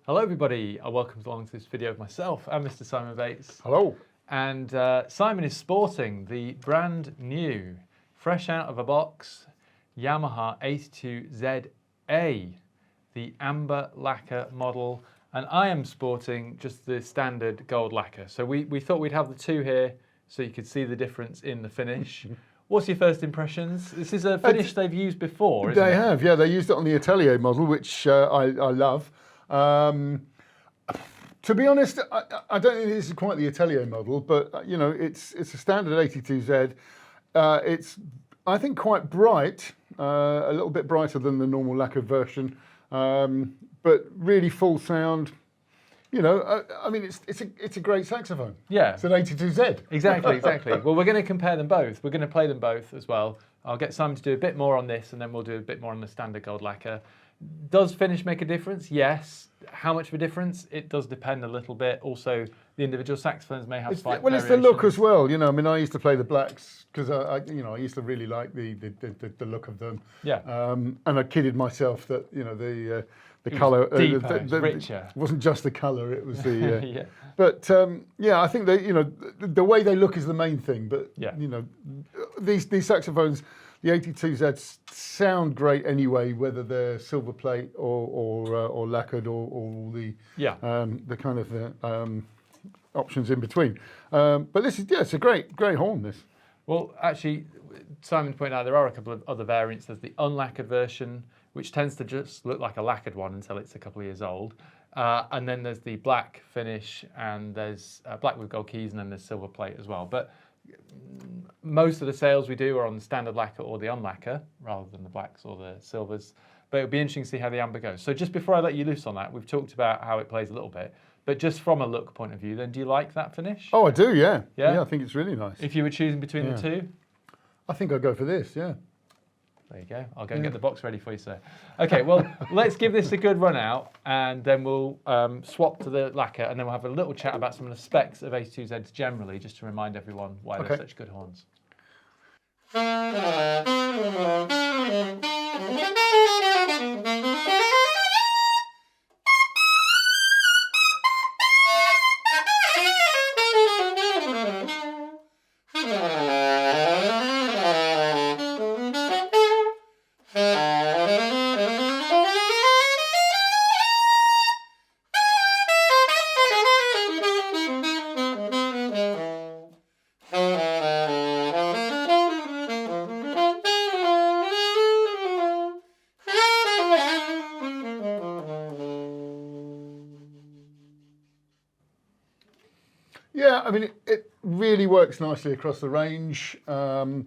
Hello everybody, welcome along to this video of myself and Mr. Simon Bates. Hello. And Simon is sporting the brand new, fresh out of a box, Yamaha 82ZA, the amber lacquer model. And I am sporting just the standard gold lacquer. So we thought we'd have the two here so you could see the difference in the finish. What's your first impressions? This is a finish they've used before, isn't it? They have, yeah. They used it on the Atelier model, which I love. To be honest, I don't think this is quite the Atelier model, but you know, it's a standard 82Z. It's, I think, quite bright, a little bit brighter than the normal lacquer version, but really full sound. You know, I mean, it's a great saxophone. Yeah. It's an 82Z. Exactly. Well, we're going to compare them both. We're going to play them both as well. I'll get Simon to do a bit more on this, and then we'll do a bit more on the standard gold lacquer. Does finish make a difference? Yes. How much of a difference? It does depend a little bit. Also, the individual saxophones may have slight variations. It's the look as well. You know, I mean, I used to play the blacks because I used to really like the look of them. Yeah. And I kidded myself that the colour, richer. It wasn't just the colour; it was the. Yeah. But yeah, I think the way they look is the main thing. But yeah. These saxophones, the 82Zs sound great anyway, whether they're silver plate or lacquered or the kind of options in between. But this is it's a great horn. This. Well, actually, Simon pointed out there are a couple of other variants. There's the unlacquered version, which tends to just look like a lacquered one until it's a couple of years old. And then there's the black finish, and there's black with gold keys, and then there's silver plate as well. But most of the sales we do are on the standard lacquer or the unlacquer, rather than the blacks or the silvers. But it'll be interesting to see how the amber goes. So just before I let you loose on that, we've talked about how it plays a little bit. But just from a look point of view, then, do you like that finish? Oh, I do, yeah. Yeah? Yeah, I think it's really nice. If you were choosing between the two? I think I'd go for this, yeah. There you go. I'll go and get the box ready for you, sir. Okay, well, let's give this a good run out, and then we'll swap to the lacquer, and then we'll have a little chat about some of the specs of 82Zs generally, just to remind everyone why they're such good horns. Yeah, I mean, it really works nicely across the range. No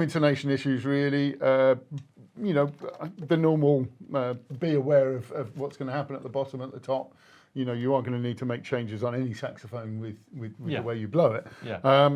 intonation issues, really. The normal, be aware of what's going to happen at the bottom, at the top. You know, you are going to need to make changes on any saxophone with the way you blow it. Yeah.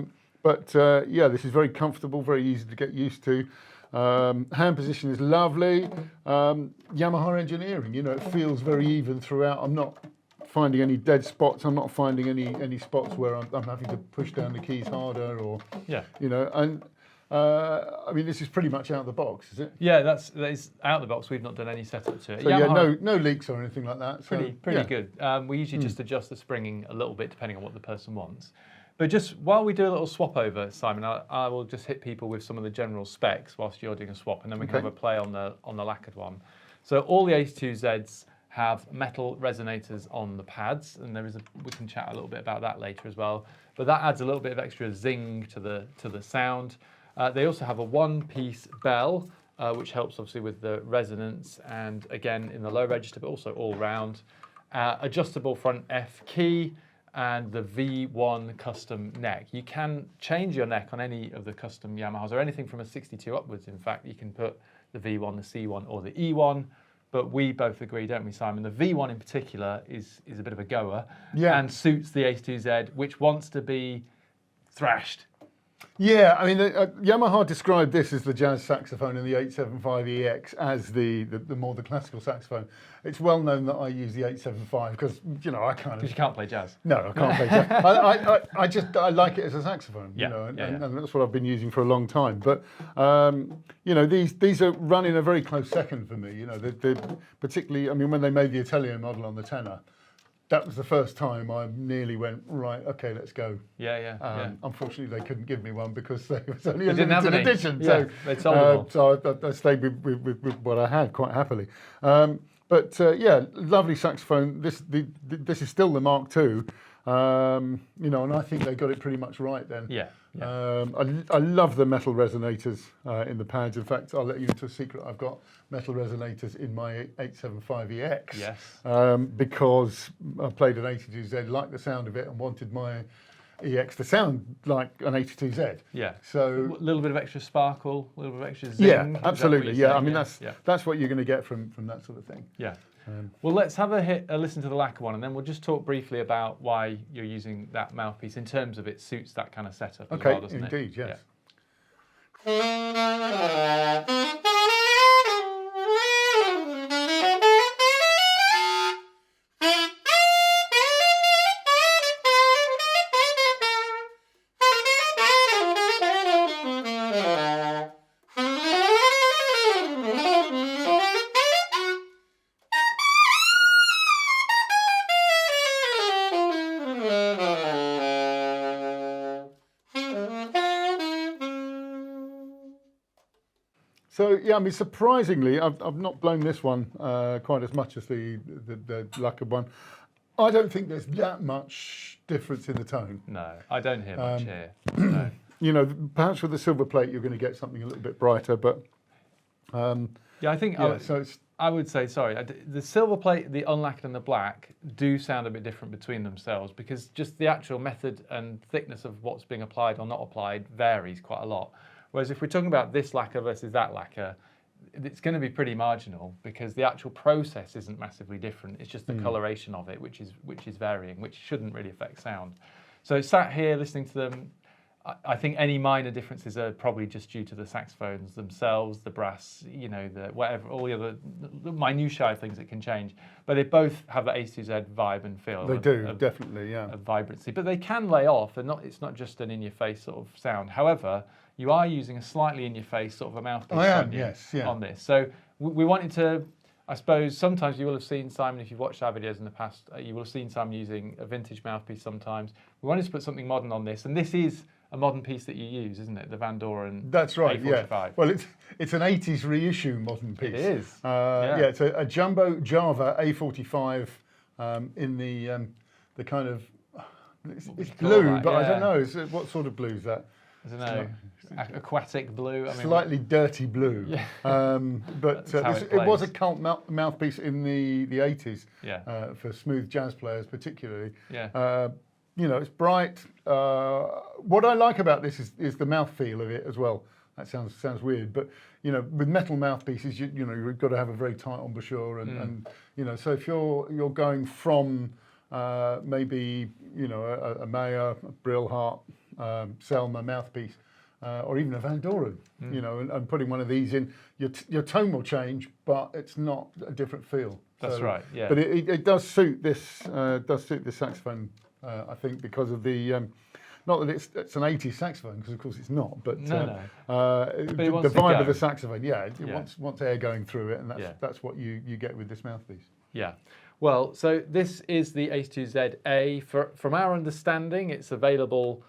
This is very comfortable, very easy to get used to. Hand position is lovely. Yamaha engineering, it feels very even throughout. I'm not finding any dead spots. I'm not finding any spots where I'm having to push down the keys harder or, and I mean, this is pretty much out of the box, is it? Yeah, that is out of the box. We've not done any setup to it. So Yamaha, no leaks or anything like that. Pretty good. We usually just adjust the springing a little bit depending on what the person wants. But just while we do a little swap over, Simon, I will just hit people with some of the general specs whilst you're doing a swap, and then we can have a play on the lacquered one. So all the 82Zs have metal resonators on the pads, and we can chat a little bit about that later as well. But that adds a little bit of extra zing to the sound. They also have a one-piece bell, which helps obviously with the resonance, and again in the low register, but also all round. Adjustable front F key, and the V1 custom neck. You can change your neck on any of the custom Yamahas, or anything from a 62 upwards. In fact, you can put the V1, the C1, or the E1. But we both agree, don't we, Simon? The V1 in particular is a bit of a goer, and suits the 82Z, which wants to be thrashed. Yeah, I mean, Yamaha described this as the jazz saxophone and the 875EX as the more the classical saxophone. It's well known that I use the 875 because, you know, Because you can't play jazz. No, I can't play jazz. I like it as a saxophone, you know, and that's what I've been using for a long time. But, you know, these are running a very close second for me, you know, particularly, I mean, when they made the Atelier model on the tenor, that was the first time I nearly went, right, okay, let's go. Unfortunately, they couldn't give me one because it was only a limited edition. So I stayed with what I had quite happily. But yeah, lovely saxophone. This is still the Mark II. You know, and I think they got it pretty much right then. I love the metal resonators in the pads. In fact, I'll let you into a secret. I've got metal resonators in my 875EX. Because I played an 82Z, liked the sound of it, and wanted my EX to sound like an 82Z. So a little bit of extra sparkle, a little bit of extra zing. Yeah, absolutely. I mean, that's what you're going to get from that sort of thing. Well, let's have a listen to the Lacquer one, and then we'll just talk briefly about why you're using that mouthpiece in terms of it suits that kind of setup as well, doesn't it? Indeed, yes. So yeah, I mean, surprisingly, I've not blown this one quite as much as the Lacquer one. I don't think there's that much difference in the tone. No, I don't hear much here. No. You know, perhaps with the silver plate you're going to get something a little bit brighter, but I think I would say, sorry, the silver plate, the unlacquered and the black do sound a bit different between themselves because just the actual method and thickness of what's being applied or not applied varies quite a lot. Whereas if we're talking about this lacquer versus that lacquer, it's going to be pretty marginal because the actual process isn't massively different. It's just the coloration of it, which is varying, which shouldn't really affect sound. So sat here listening to them, I think any minor differences are probably just due to the saxophones themselves, the brass, you know, the whatever, all the other minutiae things that can change. But they both have that A2Z vibe and feel. They do, definitely, yeah. Of vibrancy. But they can lay off. It's not just an in-your-face sort of sound. However, you are using a slightly in-your-face sort of a mouthpiece on this. So we wanted to, I suppose, sometimes you will have seen, Simon, if you've watched our videos in the past, you will have seen Simon using a vintage mouthpiece sometimes. We wanted to put something modern on this, and this is a modern piece that you use, isn't it? The Van Doren. That's right, A45. yeah. Well, it's an 80s reissue modern piece. It is. It's a jumbo Java A45 in the kind of, it's blue, but I don't know, what sort of blue is that? I don't know, aquatic blue. I mean, slightly dirty blue. But it was a cult mouthpiece in the 80s for smooth jazz players particularly. You know, it's bright. What I like about this is the mouthfeel of it as well. That sounds weird, but you know, with metal mouthpieces, you know, you've got to have a very tight embouchure, and you know, so if you're going from maybe, you know, a Mayer, a Brilhart, Selmer mouthpiece, or even a Van Doren, you know, and putting one of these in, your tone will change, but it's not a different feel. That's right. Yeah. But it does suit this saxophone, I think, because of the. Not that it's an 80s saxophone, because of course it's not, but the vibe of the saxophone, it wants air going through it, and that's what you get with this mouthpiece. Yeah. Well, so this is the YAS-82ZA. From our understanding, it's available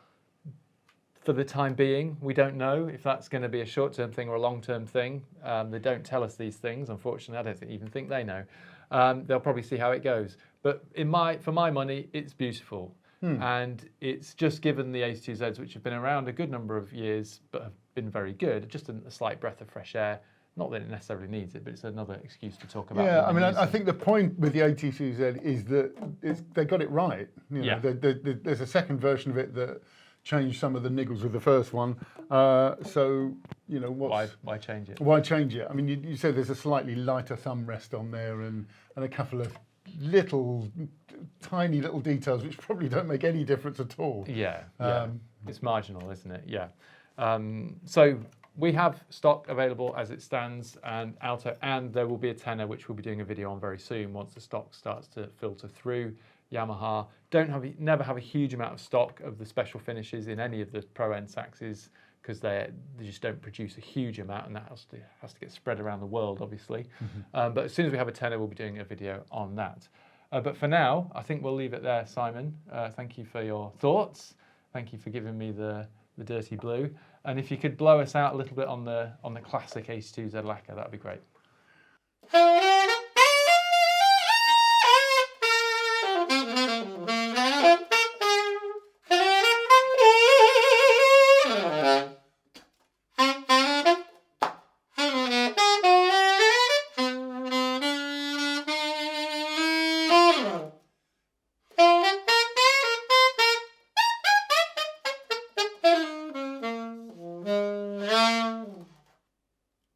for the time being. We don't know if that's going to be a short-term thing or a long-term thing. They don't tell us these things, unfortunately. I don't even think they know. They'll probably see how it goes. But for my money, it's beautiful. And it's just given the YAS-82Zs, which have been around a good number of years, but have been very good, just a slight breath of fresh air. Not that it necessarily needs it, but it's another excuse to talk about. Yeah, I mean, I think the point with the YAS-82Z is that they got it right. You know, there's a second version of it that changed some of the niggles with the first one. So, you know, why change it? Why change it? I mean, you said there's a slightly lighter thumb rest on there, and a couple of tiny little details which probably don't make any difference at all. It's marginal, isn't it? Yeah. So we have stock available as it stands, and Alto, and there will be a tenner which we'll be doing a video on very soon once the stock starts to filter through. Yamaha never have a huge amount of stock of the special finishes in any of the Pro End saxes because they just don't produce a huge amount, and that has to get spread around the world, obviously. But as soon as we have a tenner, we'll be doing a video on that. But for now, I think we'll leave it there, Simon. Thank you for your thoughts. Thank you for giving me the dirty blue. And if you could blow us out a little bit on the classic 82ZA lacquer, that'd be great.